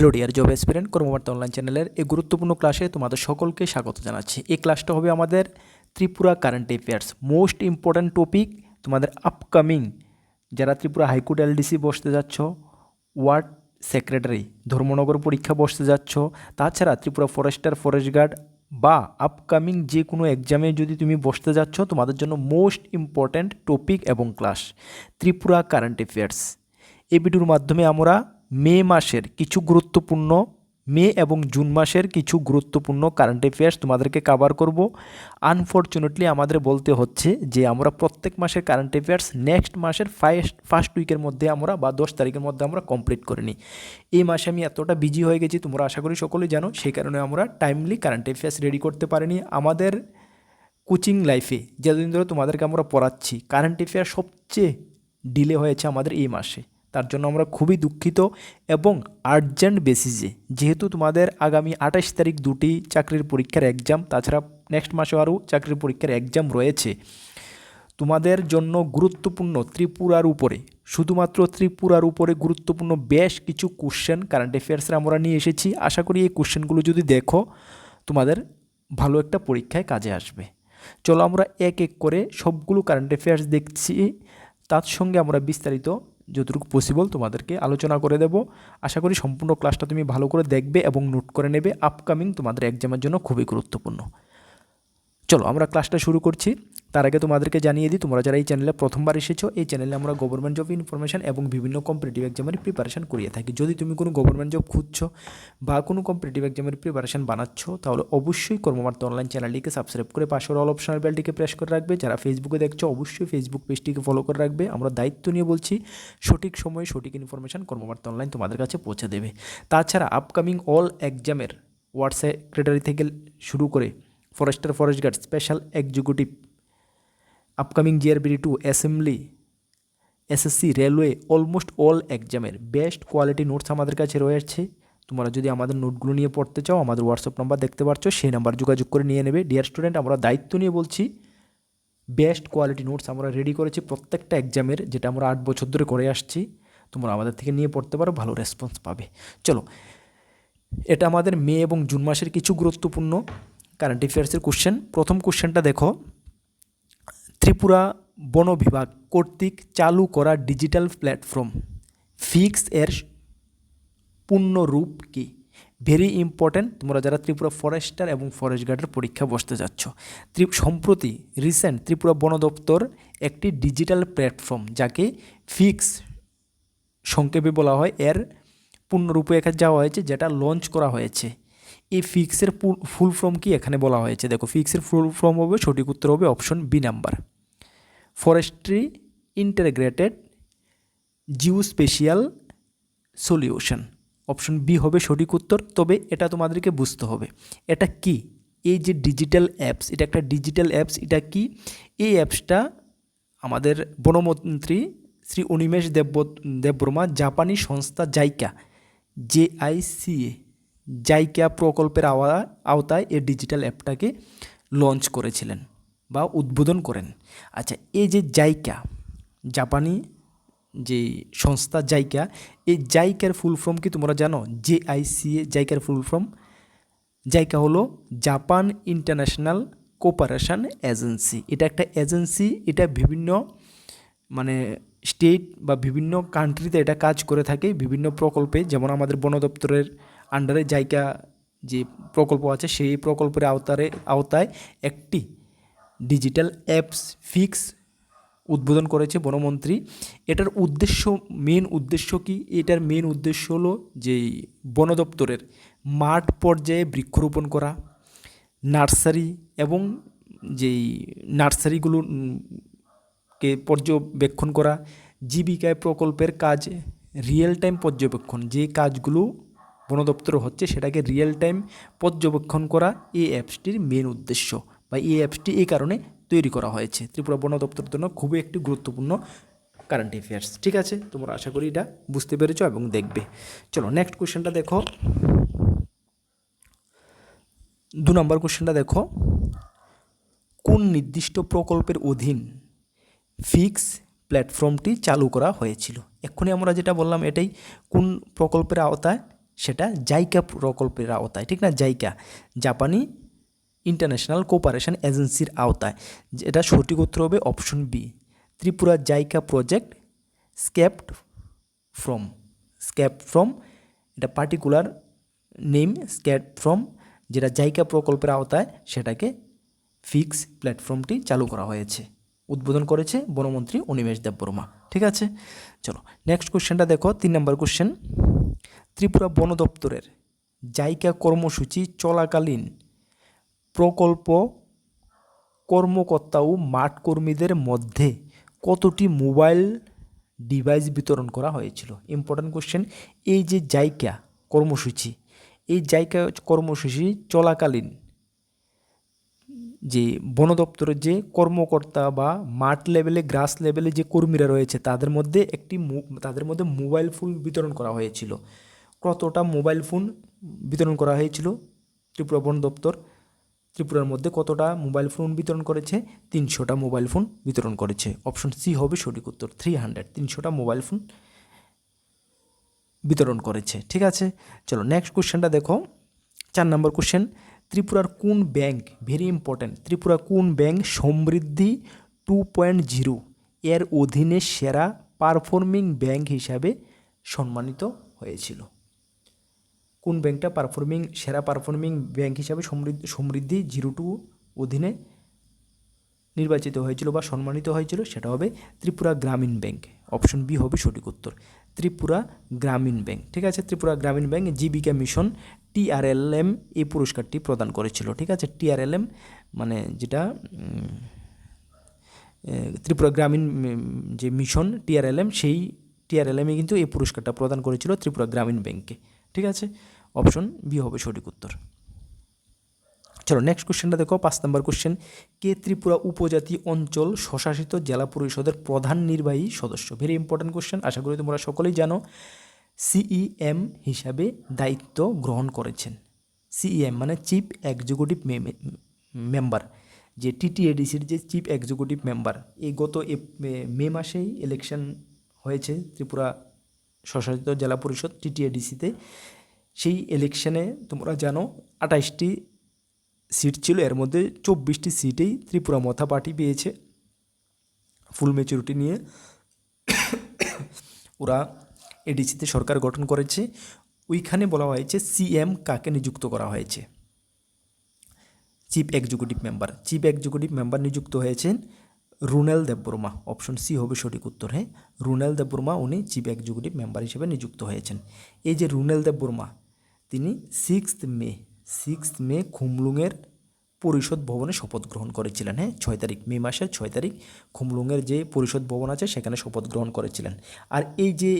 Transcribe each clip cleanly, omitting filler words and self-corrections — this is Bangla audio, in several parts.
হ্যালো ডিয়ার জব এসপিরেন্ট কর্মবার্তা অনলাইন চ্যানেলের এই গুরুত্বপূর্ণ ক্লাসে তোমাদের সকলকে স্বাগত জানাচ্ছি। এই ক্লাসটা হবে আমাদের Tripura current affairs, most important topic তোমাদের আপকামিং। যারা ত্রিপুরা হাইকোর্ট এলডিসি বসতে যাচ্ছ, ওয়ার্ড সেক্রেটারি ধর্মনগর পরীক্ষা বসতে যাচ্ছ, তাছাড়া ত্রিপুরা ফরেস্টার, ফরেস্ট গার্ড বা আপকামিং যে কোনো এক্সামে যদি তুমি বসতে যাচ্ছ, তোমাদের জন্য মোস্ট ইম্পর্ট্যান্ট টপিক এবং ক্লাস ত্রিপুরা কারেন্ট অ্যাফেয়ার্স। এই ভিডিওর মাধ্যমে আমরা মে এবং জুন মাসের কিছু গুরুত্বপূর্ণ কারেন্ট অ্যাফেয়ার্স তোমাদেরকে কভার করব। আনফর্চুনেটলি আমাদের বলতে হচ্ছে যে আমরা প্রত্যেক মাসের কারেন্ট অ্যাফেয়ার্স নেক্সট মাসের ফার্স্ট উইকের মধ্যে আমরা বা 10 তারিখের মধ্যে আমরা কমপ্লিট করে নিই। এই মাসে আমি এতটা বিজি হয়ে গেছি, তোমরা আশা করি সকলেই জানো, সেই কারণে আমরা টাইমলি কারেন্ট অ্যাফেয়ার্স রেডি করতে পারিনি। আমাদের কোচিং লাইফে যতদিন ধরে তোমাদেরকে আমরা পড়াচ্ছি, কারেন্ট অ্যাফেয়ার্স সবচেয়ে ডিলে হয়েছে আমাদের এই মাসে। তার জন্য আমরা খুবই দুঃখিত এবং আর্জেন্ট বেসিসে, যেহেতু তোমাদের আগামী 28 তারিখ দুটি চাকরির পরীক্ষার এক্সাম, তাছাড়া নেক্সট মাসে আরও চাকরির পরীক্ষার এক্সাম রয়েছে, তোমাদের জন্য গুরুত্বপূর্ণ শুধুমাত্র ত্রিপুরার উপরে গুরুত্বপূর্ণ বেশ কিছু কোশ্চেন কারেন্ট অ্যাফেয়ার্সে আমরা নিয়ে এসেছি। আশা করি এই কোশ্চেনগুলো যদি দেখো তোমাদের ভালো একটা পরীক্ষায় কাজে আসবে। চলো আমরা এক এক করে সবগুলো কারেন্ট অ্যাফেয়ার্স দেখছি, তার সঙ্গে আমরা বিস্তারিত যতটুকু পসিবল তোমাদেরকে আলোচনা করে দেব। আশা করি সম্পূর্ণ ক্লাসটা তুমি ভালো করে দেখবে এবং নোট করে নেবে, আপকামিং তোমাদের এক্সামের জন্য খুবই গুরুত্বপূর্ণ। চলো আমরা ক্লাসটা শুরু করছি। তার আগে তোমাদেরকে জানিয়ে দিই, তোমরা যারা এই চ্যানেলে প্রথমবার এসেছো, এই চ্যানেলে আমরা গভর্নমেন্ট জব ইনফরমেশন এবং বিভিন্ন কম্পিটিটিভ এক্সামের প্রিপারেশন করিয়ে থাকি। যদি তুমি কোনো গভর্নমেন্ট জব খুঁজছো বা কোনো কম্পিটিটিভ এক্সামের প্রিপারেশন বানাচ্ছ, তাহলে অবশ্যই কর্মবার্তা অনলাইন চ্যানেলটিকে সাবস্ক্রাইব করে পাশের অল অপশনাল বেলটিকে প্রেস করে রাখবে। যারা ফেসবুকে দেখছো অবশ্যই ফেসবুক পেজটিকে ফলো করে রাখবে। আমরা দায়িত্ব নিয়ে বলছি, সঠিক সময়ে সঠিক ইনফরমেশন কর্মবার্তা অনলাইন তোমাদের কাছে পৌঁছে দেবে। তাছাড়া আপকামিং অল এক্সামের ওয়ার্ড সেক্রেটারি থেকে শুরু করে forester, forest guard, special executive, upcoming GRBD 2, assembly, SSC, railway, almost all এক্সামের বেস্ট কোয়ালিটি নোটস আমাদের কাছে রয়েছে। তোমরা যদি আমাদের নোটগুলো নিয়ে পড়তে চাও, আমাদের হোয়াটসঅ্যাপ নাম্বার দেখতে পাচ্ছ, সেই নাম্বার যোগাযোগ করে নিয়ে নেবে। ডিয়ার স্টুডেন্ট, আমরা দায়িত্ব নিয়ে বলছি, বেস্ট কোয়ালিটি নোটস আমরা রেডি করেছি প্রত্যেকটা এক্সামের, যেটা আমরা 8 বছর ধরে করে আসছি। তোমরা আমাদের থেকে নিয়ে পড়তে পারো, ভালো রেসপন্স পাবে। চলো, এটা আমাদের মে এবং জুন মাসের কিছু গুরুত্বপূর্ণ কারেন্ট অ্যাফেয়ার্সের কোশ্চেন। প্রথম কোশ্চেনটা দেখো, ত্রিপুরা বন বিভাগ কর্তৃক চালু করা ডিজিটাল প্ল্যাটফর্ম ফিক্স এর পূর্ণরূপ কি? ভেরি ইম্পর্ট্যান্ট, তোমরা যারা ত্রিপুরা ফরেস্টার এবং ফরেস্ট গার্ডের পরীক্ষা বসতে যাচ্ছ। সম্প্রতি রিসেন্ট ত্রিপুরা বন দপ্তর একটি ডিজিটাল প্ল্যাটফর্ম, যাকে ফিক্স সংক্ষেপে বলা হয়, এর পূর্ণরূপে এখানে যাওয়া হয়েছে, যেটা লঞ্চ করা হয়েছে। এই ফিক্সের ফুল ফর্ম কি এখানে বলা হয়েছে? দেখো, ফিক্সের ফুল ফর্ম হবে, সঠিক উত্তর হবে option B number, forestry integrated geospatial solution. Option B হবে সঠিক উত্তর। তবে এটা তোমাদেরকে বুঝতে হবে এটা কি। এই যে ডিজিটাল অ্যাপস, এটা একটা ডিজিটাল অ্যাপস। এটা কি? এই অ্যাপসটা আমাদের বনমন্ত্রী শ্রী অনিমেষ দেববর্মা জাপানি সংস্থা জাইকা প্রকল্পের আওতায় এই ডিজিটাল অ্যাপটাকে লঞ্চ করেছিলেন বা উদ্বোধন করেন। আচ্ছা, এই যে জাপানি যে সংস্থা এই জাইকার ফুল ফর্ম কি তোমরা জানো? জাইকার ফুল ফর্ম, জাইকা হলো জাপান ইন্টারন্যাশনাল কোঅপারেশন এজেন্সি। এটা একটা এজেন্সি, এটা বিভিন্ন স্টেট বা বিভিন্ন কান্ট্রিতে এটা কাজ করে থাকে বিভিন্ন প্রকল্পে। যেমন আমাদের বন দপ্তরের আন্ডারে জাইকা যে প্রকল্প আছে, সেই প্রকল্পের আওতায় একটি ডিজিটাল অ্যাপস ফিক্স উদ্বোধন করেছে বনমন্ত্রী। এটার মেন উদ্দেশ্য কি? এটার মেন উদ্দেশ্য হলো যে বন দপ্তরের মাঠ পর্যায়ে বৃক্ষরোপণ করা, নার্সারি এবং যেই নার্সারিগুলোকে পর্যবেক্ষণ করা, জীবিকায় প্রকল্পের কাজ রিয়েল টাইম পর্যবেক্ষণ, যে কাজগুলো বন দপ্তর হচ্ছে সেটাকে রিয়েল টাইম পর্যবেক্ষণ করা এই অ্যাপসটির মেন উদ্দেশ্য, বা এই অ্যাপসটি এই কারণে তৈরি করা হয়েছে। ত্রিপুরা বন দপ্তরের জন্য খুবই একটি গুরুত্বপূর্ণ কারেন্ট অ্যাফেয়ার্স। ঠিক আছে, তোমরা আশা করি এটা বুঝতে পেরেছো এবং দেখবে। চলো নেক্সট কোশ্চেনটা দেখো, 2 নম্বর কোশ্চেনটা দেখো, কোন নির্দিষ্ট প্রকল্পের অধীন ফিক্স প্ল্যাটফর্মটি চালু করা হয়েছিল? এক্ষুনি আমরা যেটা বললাম এটাই কোন প্রকল্পের আওতায় সেটা জাইকা প্রকল্পের আওতায়, ঠিক না? জাইকা, জাপানি ইন্টারন্যাশনাল কোঅপারেশন এজেন্সির আওতায়। এটা সঠিক উত্তর হবে option B, Tripura JICA project স্কেপড ফ্রম, এটা পার্টিকুলার নেম স্কেপ ফ্রম, যেটা জাইকা প্রকল্পের আওতায় সেটাকে ফিক্স প্ল্যাটফর্মটি চালু করা হয়েছে। উদ্বোধন করেছে বনমন্ত্রী অনিমেষ দেববর্মা। ঠিক আছে, চলো নেক্সট কোশ্চেনটা দেখো, 3 নম্বর কোশ্চেন। ত্রিপুরা বন দপ্তরের জাইকা কর্মসূচি চলাকালীন প্রকল্প কর্মকর্তা ও মাঠ কর্মীদের মধ্যে কতটি মোবাইল ডিভাইস বিতরণ করা হয়েছিল? Important question. এই যে জাইকা কর্মসূচি, এই জাইকা কর্মসূচি চলাকালীন যে বন দপ্তরের যে কর্মকর্তা বা মাঠ লেভেলে গ্রাস লেভেলে যে কর্মীরা রয়েছে তাদের মধ্যে মোবাইল ফোন বিতরণ করা হয়েছিল। কতটা মোবাইল ফোন বিতরণ করা হয়েছিল? ত্রিপুরা বন দপ্তর ত্রিপুরার মধ্যে কতটা মোবাইল ফোন বিতরণ করেছে? 300টা মোবাইল ফোন বিতরণ করেছে। অপশন সি হবে সঠিক উত্তর, 300টা মোবাইল ফোন বিতরণ করেছে। ঠিক আছে, চলো নেক্সট কোশ্চেনটা দেখো, 4 নম্বর কোশ্চেন। ত্রিপুরার কোন ব্যাংক, ভেরি ইম্পর্ট্যান্ট, ত্রিপুরা কোন ব্যাংক সমৃদ্ধি 2.0 এর অধীনে সেরা পারফর্মিং ব্যাংক হিসাবে সম্মানিত হয়েছিল? কোন ব্যাংকটা সেরা পারফর্মিং ব্যাংক হিসাবে সমৃদ্ধি 02 অধীনে নির্বাচিত হয়েছিল বা সম্মানিত হয়েছিল? সেটা হবে ত্রিপুরা গ্রামীণ ব্যাংক। অপশন বি হবে সঠিক উত্তর, ত্রিপুরা গ্রামীণ ব্যাংক। ঠিক আছে, ত্রিপুরা গ্রামীণ ব্যাংক জীবিকা মিশন TRLM এই পুরস্কারটি প্রদান করেছিল। ঠিক আছে, TRLM মানে যেটা ত্রিপুরা গ্রামীণ যে মিশন TRLM, সেই TRLM-ই কিন্তু এই পুরস্কারটা প্রদান করেছিল ত্রিপুরা গ্রামীণ ব্যাংকে। ঠিক আছে, অপশন বি হবে সঠিক উত্তর। চলো নেক্সট কোশ্চেনটা দেখো, 5 নম্বর কোশ্চেন। কে ত্রিপুরা উপজাতি অঞ্চল স্বশাসিত জেলা পরিষদের প্রধান নির্বাহী সদস্য? ভেরি ইম্পর্ট্যান্ট কোশ্চেন, আশা করি তোমরা সকলেই জানো। CEM হিসাবে দায়িত্ব গ্রহণ করেছেন। CEM মানে চিফ এক্সিকিউটিভ মেম্বার, যে TTADCর যে চিফ এক্সিকিউটিভ মেম্বার। এই গত মে মাসেই ইলেকশন হয়েছে ত্রিপুরা স্বশাসিত জেলা পরিষদ TTADCতে। সেই ইলেকশনে তোমরা জানো 28টি সিট ছিল, এর মধ্যে 24টি সিটেই ত্রিপুরা মথা পার্টি পেয়েছে ফুল মেচুরিটি নিয়ে। ওরা এডিসিতে সরকার গঠন করেছে। ওইখানে বলা হয়েছে CM কাকে নিযুক্ত করা হয়েছে? চিফ এক্সিকিউটিভ মেম্বার নিযুক্ত হয়েছেন রুনেল দেববর্মা। অপশন সি হবে সঠিক উত্তর। হ্যাঁ, রুনেল দেববর্মা উনি চিফ এক্সিকিউটিভ মেম্বার হিসেবে নিযুক্ত হয়েছেন। এই যে রুনেল দেববর্মা, তিনি 6 মে খুমলুঙের পরিষদ ভবনে শপথ গ্রহণ করেছিলেন। হ্যাঁ, 6 তারিখ, মে মাসের 6 তারিখ খুমলুঙের যে পরিষদ ভবন আছে সেখানে শপথ গ্রহণ করেছিলেন। আর এই যে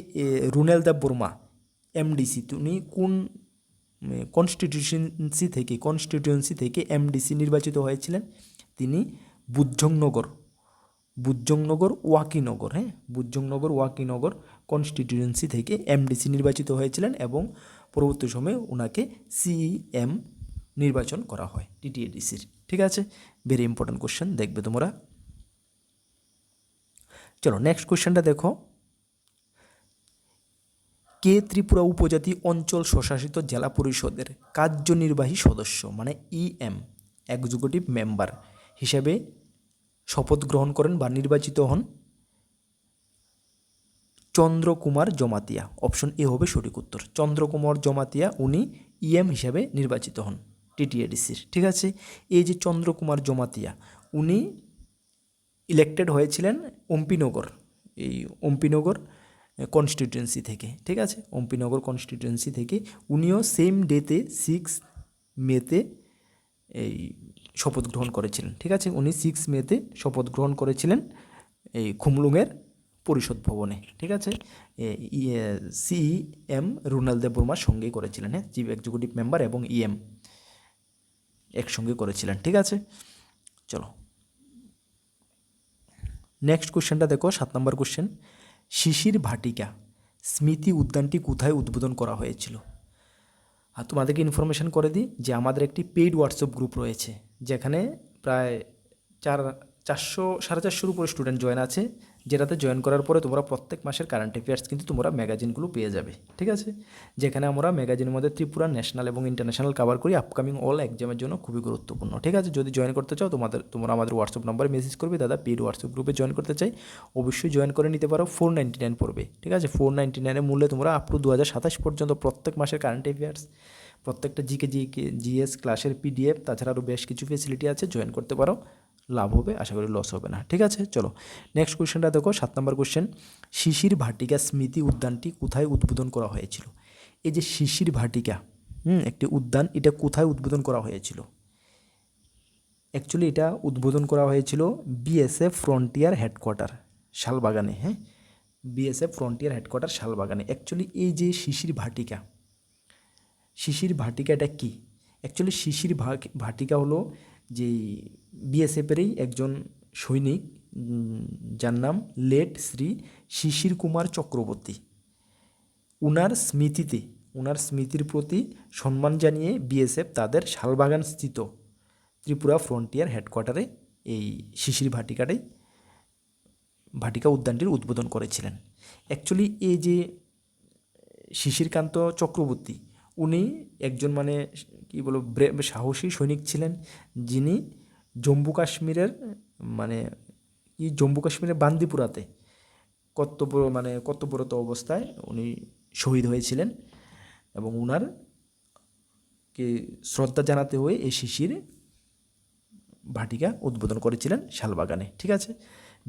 রুনেল দেববর্মা MDC, তিনি কোন কনস্টিটিউয়েন্সি থেকে MDC নির্বাচিত হয়েছিলেন? তিনি বুজ্জংনগর ওয়াকিনগর, হ্যাঁ, বুজ্জংনগর ওয়াকিনগর কনস্টিটিউয়েন্সি থেকে MDC নির্বাচিত হয়েছিলেন এবং পরবর্তী সময়ে ওনাকে CEM নির্বাচন করা হয় TTADCর। ঠিক আছে, ভেরি ইম্পর্ট্যান্ট কোশ্চেন, দেখবে তোমরা। চলো নেক্সট কোশ্চেনটা দেখো, কে ত্রিপুরা উপজাতি অঞ্চল স্বশাসিত জেলা পরিষদের কার্যনির্বাহী সদস্য মানে EM এক্সিকিউটিভ মেম্বার হিসেবে শপথ গ্রহণ করেন বা নির্বাচিত হন? চন্দ্রকুমার জমাতিয়া। অপশন এ হবে সঠিক উত্তর, চন্দ্রকুমার জমাতিয়া উনি EM হিসেবে নির্বাচিত হন TTADCর। ঠিক আছে, এই যে চন্দ্রকুমার জমাতিয়া উনি ইলেক্টেড হয়েছিলেন অম্পিনগর কনস্টিটিউয়েন্সি থেকে। ঠিক আছে, অম্পিনগর কনস্টিটিউয়েন্সি থেকে উনিও সেম ডেতে 6 মেতে এই শপথ গ্রহণ করেছিলেন। ঠিক আছে, উনি 6 মেতে শপথ গ্রহণ করেছিলেন এই খুমলুঙের পরিষদ ভবনে। ঠিক আছে, CEM রুনাল দেববর্মার সঙ্গেই করেছিলেন। হ্যাঁ, চিফ এক্সিকিউটিভ মেম্বার এবং EM একসঙ্গে করেছিলেন। ঠিক আছে, চলো নেক্সট কোশ্চেনটা দেখো, 7 নম্বর কোশ্চেন। শিশির ভাটিকা স্মৃতি উদ্যানটি কোথায় উদ্বোধন করা হয়েছিল? আর তোমাদেরকে ইনফরমেশন করে দিই যে আমাদের একটি পেইড হোয়াটসঅ্যাপ গ্রুপ রয়েছে, যেখানে প্রায় 450-450 উপরে স্টুডেন্ট জয়েন আছে, যেটাতে জয়েন করার পরে তোমরা প্রত্যেক মাসের কারেন্ট অ্যাফেয়ার্স কিন্তু তোমরা ম্যাগাজিনগুলো পেয়ে যাবে, ঠিক আছে। যেখানে আমরা ম্যাগাজিনের মধ্যে ত্রিপুরা ন্যাশনাল এবং ইন্টারন্যাশনাল কভার করি আপকামিং অল এক্সামের জন্য খুবই গুরুত্বপূর্ণ, ঠিক আছে। যদি জয়েন করতে চাও তোমরা আমাদের হোয়াটসঅ্যাপ নাম্বারে মেসেজ করবে, দাদা পেড হোয়াটসঅ্যাপ গ্রুপে জয়েন করতে চাই, অবশ্যই জয়েন করে নিতে পারো। 499 পড়বে, ঠিক আছে। 499 মূল্যে তোমরা আপ টু 2027 পর্যন্ত প্রত্যেক মাসের কারেন্ট অ্যাফেয়ার্স, প্রত্যেকটা জিএস ক্লাসের পিডিএফ, তাছাড়া আরও বেশ কিছু ফেসিলিটি আছে, জয়েন করতে পারো, লাভ হবে, আশা করি লস হবে না, ঠিক আছে। চলো নেক্সট কোয়েশ্চেনটা দেখো, 7 নম্বর কোয়েশ্চেন। শিশির ভাটিকা স্মৃতি উদ্যানটি কোথায় উদ্বোধন করা হয়েছিল? এই যে শিশির ভাটিকা একটি উদ্যান, এটা কোথায় উদ্বোধন করা হয়েছিল? অ্যাকচুয়ালি এটা উদ্বোধন করা হয়েছিল বিএসএফ ফ্রন্টিয়ার হেডকোয়ার্টার শালবাগানে, হ্যাঁ, বিএসএফ ফ্রন্টিয়ার হেডকোয়ার্টার শালবাগানে। অ্যাকচুয়ালি এই যে শিশির ভাটিকা এটা কি? অ্যাকচুয়ালি শিশির ভাটিকা হলো যে বিএসএফেরই একজন সৈনিক, যার নাম লেট শ্রী শিশির কুমার চক্রবর্তী, উনার স্মৃতির প্রতি সম্মান জানিয়ে বিএসএফ তাদের শালবাগান স্থিত ত্রিপুরা ফ্রন্টিয়ার হেডকোয়ার্টারে এই শিশির ভাটিকা উদ্যানটির উদ্বোধন করেছিলেন। অ্যাকচুয়ালি এই যে শিশিরকান্ত চক্রবর্তী, উনি একজন মানে কী বলবো সাহসী সৈনিক ছিলেন, যিনি জম্মু কাশ্মীরের বান্দিপুরাতে কর্তব্যরত অবস্থায় উনি শহীদ হয়েছিলেন, এবং উনারকে শ্রদ্ধা জানাতে হয়ে এই শিশির ভাটিকা উদ্বোধন করেছিলেন শালবাগানে, ঠিক আছে।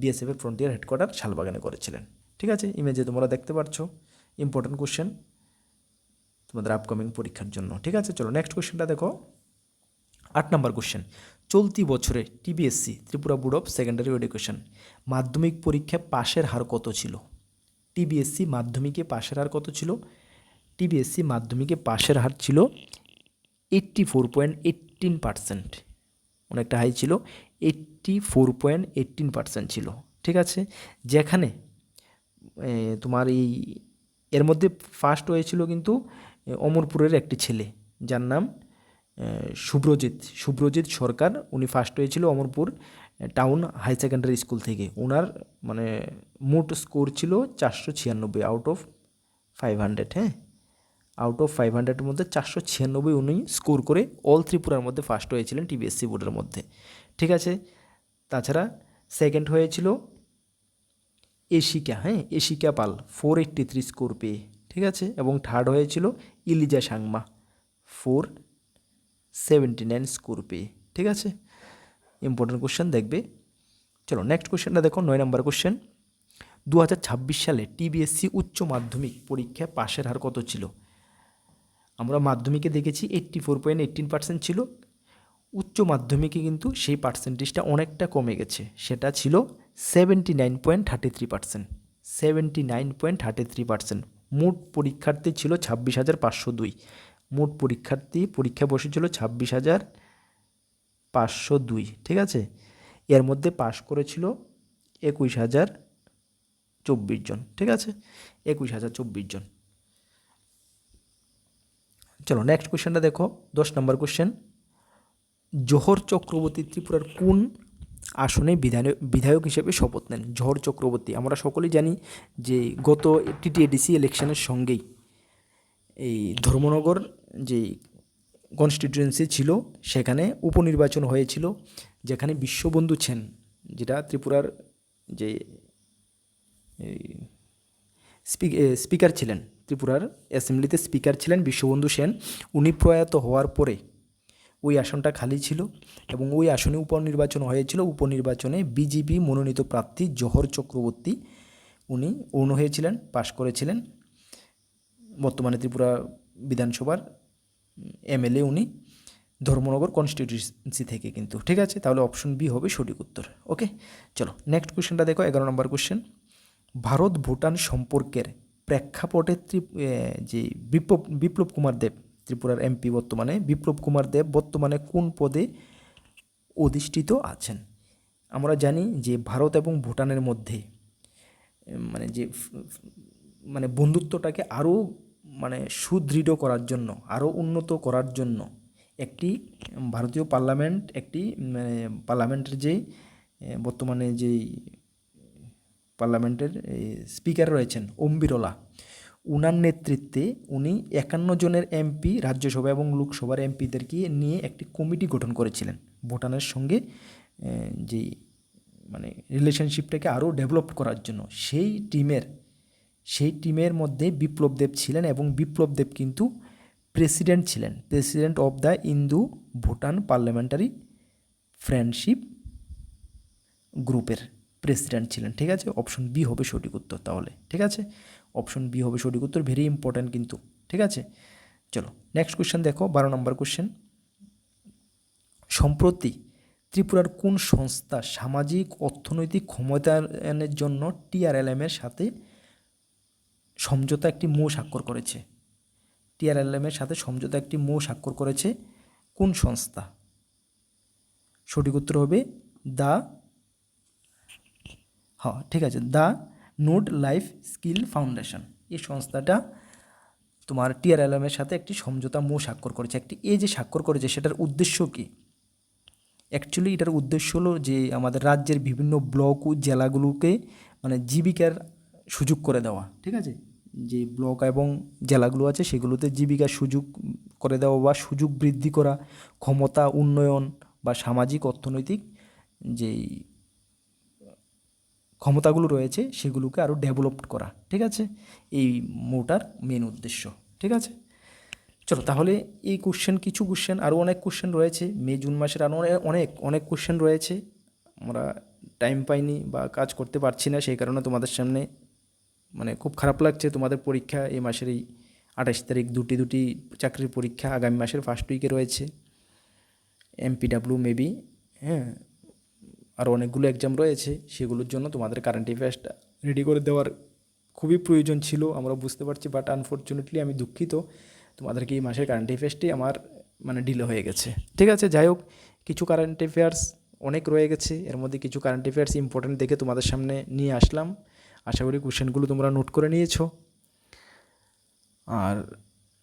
বিএসএফের ফ্রন্টিয়ার হেডকোয়ার্টার শালবাগানে করেছিলেন, ঠিক আছে। ইমেজে তোমরা দেখতে পাচ্ছ, ইম্পর্টেন্ট কোশ্চেন তোমাদের আপকামিং পরীক্ষার জন্য, ঠিক আছে। চলো নেক্সট কোশ্চেনটা দেখো, 8 নম্বর কোশ্চেন। চলতি বছরে TBSC Tripura board of secondary education মাধ্যমিক পরীক্ষায় পাশের হার কত ছিল? টিবিএসসি মাধ্যমিকে পাশের হার কত ছিল? টিবিএসসি মাধ্যমিকে পাশের হার ছিল 84.18%, অনেকটা হাই ছিল, 84.18% ছিল, ঠিক আছে। যেখানে তোমার এর মধ্যে ফার্স্ট হয়েছিল কিন্তু অমরপুরের একটি ছেলে, যার নাম শুভ্রজিৎ সরকার, উনি ফার্স্ট হয়েছিল Amarpur town high secondary school থেকে। ওনার মানে মোট স্কোর ছিল 496 আউট অফ 500, হ্যাঁ, আউট অফ 500-এর মধ্যে 496 উনি স্কোর করে অল ত্রিপুরার মধ্যে ফার্স্ট হয়েছিলেন টিবিএসসি বোর্ডের মধ্যে, ঠিক আছে। তাছাড়া সেকেন্ড হয়েছিল এশিকা পাল 483 স্কোর পেয়ে, ঠিক আছে। এবং থার্ড হয়েছিল ইলিজা সাংমা 479 স্কোর পেয়ে, ঠিক আছে। ইম্পর্টেন্ট কোশ্চেন দেখবে। চলো নেক্সট কোশ্চেনটা দেখো, 9 নম্বর কোশ্চেন। 2026 সালে টিবিএসসি উচ্চ মাধ্যমিক পরীক্ষায় পাশের হার কত ছিল? আমরা মাধ্যমিকে দেখেছি 84.18% ছিল, উচ্চ মাধ্যমিকে কিন্তু সেই পার্সেন্টেজটা অনেকটা কমে গেছে, সেটা ছিল 79.33%। 79.33%। মোট পরীক্ষার্থী ছিল 26,502। মোট পরীক্ষা বসেছিল 26,502, ঠিক আছে। এর মধ্যে পাশ করেছিল 21,024 জন, ঠিক আছে, 21,024 জন। চলো নেক্সট কোশ্চেনটা দেখো, 10 নম্বর কোশ্চেন। জোহর চক্রবর্তী ত্রিপুরার কোন আসনে বিধায়ক হিসেবে শপথ নেন? জোহর চক্রবর্তী আমরা সকলেই জানি যে গত টিটিএডিসি ইলেকশনের সঙ্গেই এই ধর্মনগর যে কনস্টিটিউয়েন্সি ছিল সেখানে উপনির্বাচন হয়েছিল, যেখানে বিশ্ববন্ধু সেন, যেটা ত্রিপুরার যে স্পিকার ছিলেন, ত্রিপুরার অ্যাসেম্বলিতে স্পিকার ছিলেন বিশ্ববন্ধু সেন, উনি প্রয়াত হওয়ার পরে ওই আসনটা খালি ছিল এবং ওই আসনে উপনির্বাচন হয়েছিল। উপনির্বাচনে বিজেপি মনোনীত প্রার্থী জোহর চক্রবর্তী উনি হয়েছিলেন, পাশ করেছিলেন, বর্তমানে ত্রিপুরা বিধানসভার এমএলএ উনি, ধর্মনগর কনস্টিটিউয়েন্সি থেকে কিন্তু, ঠিক আছে। তাহলে অপশন বি হবে সঠিক উত্তর। ওকে, চলো নেক্সট কোশ্চেনটা দেখো, 11 নম্বর কোশ্চেন। ভারত ভুটান সম্পর্কের প্রেক্ষাপটে যে বিপ্লব কুমার দেব, ত্রিপুরার এমপি বর্তমানে, বিপ্লব কুমার দেব বর্তমানে কোন পদে অধিষ্ঠিত আছেন? আমরা জানি যে ভারত এবং ভুটানের মধ্যে মানে বন্ধুত্বটাকে আরও সুদৃঢ় করার জন্য, আরও উন্নত করার জন্য একটি ভারতীয় পার্লামেন্টের যেই বর্তমানে যেই পার্লামেন্টের স্পিকার রয়েছেন ওম বিরলা, উনার নেতৃত্বে উনি 51 জনের এমপি রাজ্যসভা এবং লোকসভার এমপিদেরকে নিয়ে একটি কমিটি গঠন করেছিলেন ভুটানের সঙ্গে যে মানে রিলেশনশিপটাকে আরও ডেভেলপ করার জন্য। সেই টিমের মধ্যে বিপ্লব দেব ছিলেন এবং বিপ্লব দেব কিন্তু প্রেসিডেন্ট ছিলেন, president of the Indo Bhutan parliamentary friendship গ্রুপের প্রেসিডেন্ট ছিলেন। ঠিক আছে, অপশন বি হবে সঠিক উত্তর তাহলে। ঠিক আছে, অপশন বি হবে সঠিক উত্তর, ভেরি ইম্পর্ট্যান্ট কিন্তু। ঠিক আছে, চলো নেক্সট কোশ্চেন দেখো, 12 নম্বর কোশ্চেন। সম্প্রতি ত্রিপুরার কোন সংস্থা সামাজিক অর্থনৈতিক ক্ষমতায়নের জন্য টিআরএলএমের সাথে সমঝোতা একটি মৌ স্বাক্ষর করেছে? টিআরএলএমের সাথে সমঝোতা একটি মৌ স্বাক্ষর করেছে কোন সংস্থা? সঠিক উত্তর হবে ঠিক আছে, the node life skill foundation. এই সংস্থাটা তোমার টিআরএলএমের সাথে একটি সমঝোতা মৌ স্বাক্ষর করেছে। এই যে স্বাক্ষর করেছে সেটার উদ্দেশ্য কী? অ্যাকচুয়ালি এটার উদ্দেশ্য হলো যে আমাদের রাজ্যের বিভিন্ন ব্লক ও জেলাগুলোকে মানে জীবিকার সুযোগ করে দেওয়া। ঠিক আছে, যে ব্লক এবং জেলাগুলো আছে সেগুলোতে জীবিকার সুযোগ করে দেওয়া বা সুযোগ বৃদ্ধি করা, ক্ষমতা উন্নয়ন বা সামাজিক অর্থনৈতিক যেই ক্ষমতাগুলো রয়েছে সেগুলোকে আরও ডেভেলপ করা। ঠিক আছে, এই মোটার মেন উদ্দেশ্য। ঠিক আছে, চলো তাহলে এই কিছু কোশ্চেন, আরও অনেক কোশ্চেন রয়েছে মে জুন মাসের, আরও অনেক কোশ্চেন রয়েছে। আমরা টাইম পাইনি বা কাজ করতে পারছি না, সেই কারণে তোমাদের সামনে মানে খুব খারাপ লাগছে। তোমাদের পরীক্ষা এই মাসের এই 28 তারিখ দুটি চাকরির পরীক্ষা আগামী মাসের ফার্স্ট উইকে রয়েছে, এমপিডাব্লিউ মেবি, হ্যাঁ, আর অনেকগুলো এক্সাম রয়েছে। সেগুলোর জন্য তোমাদের কারেন্ট অ্যাফেয়ার্সটা রেডি করে দেওয়ার খুবই প্রয়োজন ছিল, আমরা বুঝতে পারছি, বাট আনফর্চুনেটলি আমি দুঃখিত, তোমাদেরকে এই মাসের কারেন্ট অ্যাফেয়ার্সটি আমার মানে ডিলে হয়ে গেছে। ঠিক আছে, যাই হোক, কিছু কারেন্ট অ্যাফেয়ার্স অনেক রয়ে গেছে, এর মধ্যে কিছু কারেন্ট অ্যাফেয়ার্স ইম্পর্টেন্ট দেখে তোমাদের সামনে নিয়ে আসলাম। আশা করি কোশ্চেনগুলো তোমরা নোট করে নিয়েছো। আর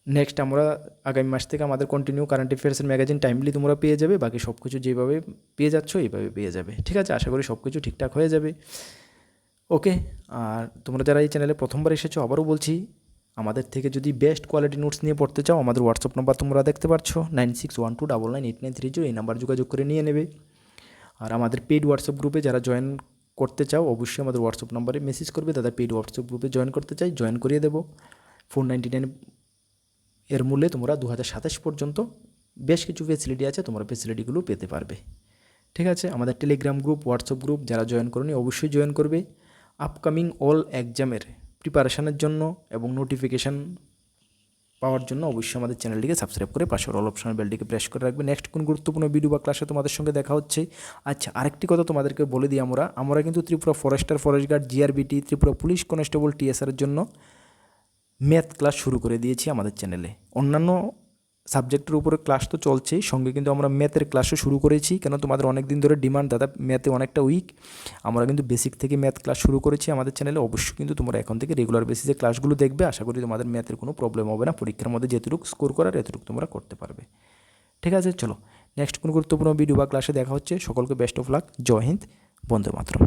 নেক্সট আমরা আগামী মাস থেকে আমাদের কন্টিনিউ কারেন্ট অ্যাফেয়ার্সের ম্যাগাজিন টাইমলি তোমরা পেয়ে যাবে, বাকি সব কিছু যেভাবে পেয়ে যাচ্ছ এইভাবে পেয়ে যাবে। ঠিক আছে, আশা করি সব কিছু ঠিকঠাক হয়ে যাবে। ওকে, আর তোমরা যারা এই চ্যানেলে প্রথমবার এসেছো আবারও বলছি, আমাদের থেকে যদি বেস্ট কোয়ালিটি নোটস নিয়ে পড়তে চাও আমাদের হোয়াটসঅ্যাপ নাম্বার তোমরা দেখতে পাচ্ছ 9612998930, এই নাম্বার যোগাযোগ করে নিয়ে নেবে। আর আমাদের পেইড হোয়াটসঅ্যাপ গ্রুপে যারা জয়েন করতে চাও অবশ্যই আমাদের হোয়াটসঅ্যাপ নাম্বারে মেসেজ করবে, দাদা পেইড হোয়াটসঅ্যাপ গ্রুপে জয়েন করতে চাই, জয়েন করিয়ে দেবো। 499 এর মূল্যে তোমরা 2027 পর্যন্ত বেশ কিছু ফেসিলিটি আছে, তোমরা ফেসিলিটিগুলো পেতে পারবে। ঠিক আছে, আমাদের টেলিগ্রাম গ্রুপ, হোয়াটসঅ্যাপ গ্রুপ যারা জয়েন করনি অবশ্যই জয়েন করবে। আপকামিং অল এক্সামের প্রিপারেশানের জন্য এবং নোটিফিকেশান পাওয়ার জন্য অবশ্যই আমাদের চ্যানেলটিকে সাবস্ক্রাইব করে পাশের অল অপশনাল বেলটিকে প্রেস করে রাখবে। নেক্সট কোন গুরুত্বপূর্ণ ভিডিও বা ক্লাসে তোমাদের সঙ্গে দেখা হচ্ছে। আচ্ছা, আরেকটি কথা তোমাদেরকে বলে দিই, আমরা কিন্তু Tripura forester, forest guard, GRBT, Tripura police constable, টিএসআরের জন্য ম্যাথ ক্লাস শুরু করে দিয়েছি আমাদের চ্যানেলে। অন্যান্য সাবজেক্টের উপরে ক্লাস তো চলছেই, সঙ্গে কিন্তু আমরা ম্যাথের ক্লাসও শুরু করেছি, কেন তোমাদের অনেক দিন ধরে ডিমান্ড, দাদা ম্যাথে অনেকটা উইক। আমরা কিন্তু বেসিক থেকে ম্যাথ ক্লাস শুরু করেছি আমাদের চ্যানেলে। অবশ্যই কিন্তু তোমরা এখন থেকে রেগুলার বেসিসে ক্লাসগুলো দেখবে, আশা করি তোমাদের ম্যাথের কোনো প্রবলেম হবে না, পরীক্ষার মধ্যে যেটুকু স্কোর করার এতটুকু তোমরা করতে পারবে। ঠিক আছে, চলো নেক্সট কোনো গুরুত্বপূর্ণ ভিডিও বা ক্লাসে দেখা হচ্ছে। সকলকে বেস্ট অফ লাক, জয় হিন্দ, বন্দে মাতরম।